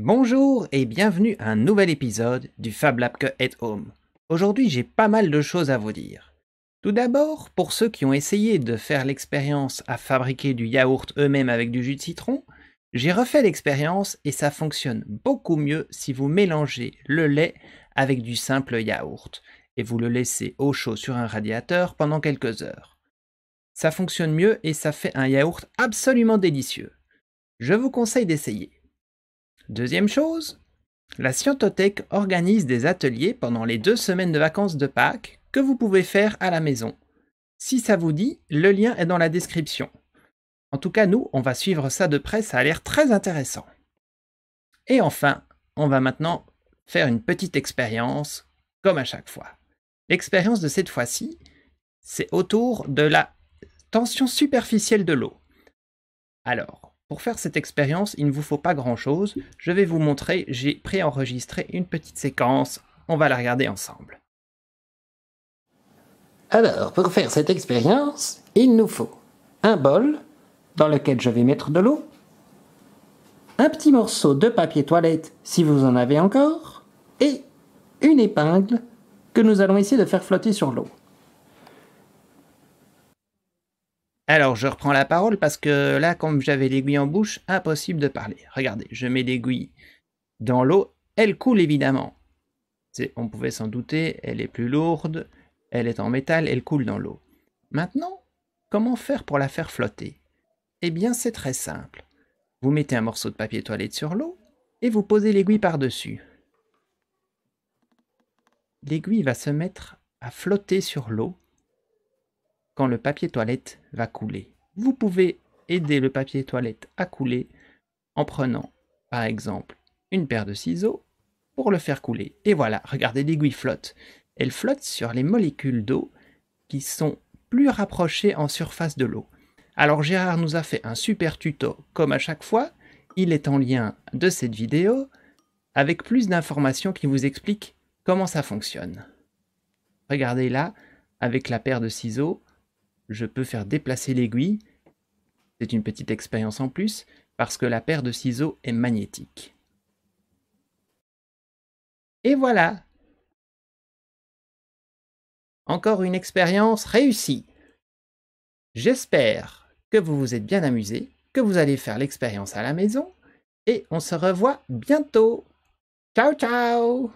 Bonjour et bienvenue à un nouvel épisode du Fab Lab at Home. Aujourd'hui, j'ai pas mal de choses à vous dire. Tout d'abord, pour ceux qui ont essayé de faire l'expérience à fabriquer du yaourt eux-mêmes avec du jus de citron, j'ai refait l'expérience et ça fonctionne beaucoup mieux si vous mélangez le lait avec du simple yaourt et vous le laissez au chaud sur un radiateur pendant quelques heures. Ça fonctionne mieux et ça fait un yaourt absolument délicieux. Je vous conseille d'essayer. Deuxième chose, la Scientothèque organise des ateliers pendant les 2 semaines de vacances de Pâques que vous pouvez faire à la maison. Si ça vous dit, le lien est dans la description. En tout cas, nous, on va suivre ça de près, ça a l'air très intéressant. Et enfin, on va maintenant faire une petite expérience, comme à chaque fois. L'expérience de cette fois-ci, c'est autour de la tension superficielle de l'eau. Alors, pour faire cette expérience, il ne vous faut pas grand-chose. Je vais vous montrer, j'ai préenregistré une petite séquence. On va la regarder ensemble. Alors, pour faire cette expérience, il nous faut un bol dans lequel je vais mettre de l'eau, un petit morceau de papier toilette si vous en avez encore, et une épingle que nous allons essayer de faire flotter sur l'eau. Alors, je reprends la parole parce que là, comme j'avais l'aiguille en bouche, impossible de parler. Regardez, je mets l'aiguille dans l'eau, elle coule évidemment. On pouvait s'en douter, elle est plus lourde, elle est en métal, elle coule dans l'eau. Maintenant, comment faire pour la faire flotter? Eh bien, c'est très simple. Vous mettez un morceau de papier toilette sur l'eau et vous posez l'aiguille par-dessus. L'aiguille va se mettre à flotter sur l'eau quand le papier toilette va couler. Vous pouvez aider le papier toilette à couler en prenant, par exemple, une paire de ciseaux pour le faire couler. Et voilà, regardez, l'aiguille flotte. Elle flotte sur les molécules d'eau qui sont plus rapprochées en surface de l'eau. Alors Gérard nous a fait un super tuto, comme à chaque fois. Il est en lien de cette vidéo, avec plus d'informations qui vous expliquent comment ça fonctionne. Regardez là, avec la paire de ciseaux, je peux faire déplacer l'aiguille. C'est une petite expérience en plus, parce que la paire de ciseaux est magnétique. Et voilà! Encore une expérience réussie. J'espère que vous vous êtes bien amusé, que vous allez faire l'expérience à la maison, et on se revoit bientôt. Ciao ciao!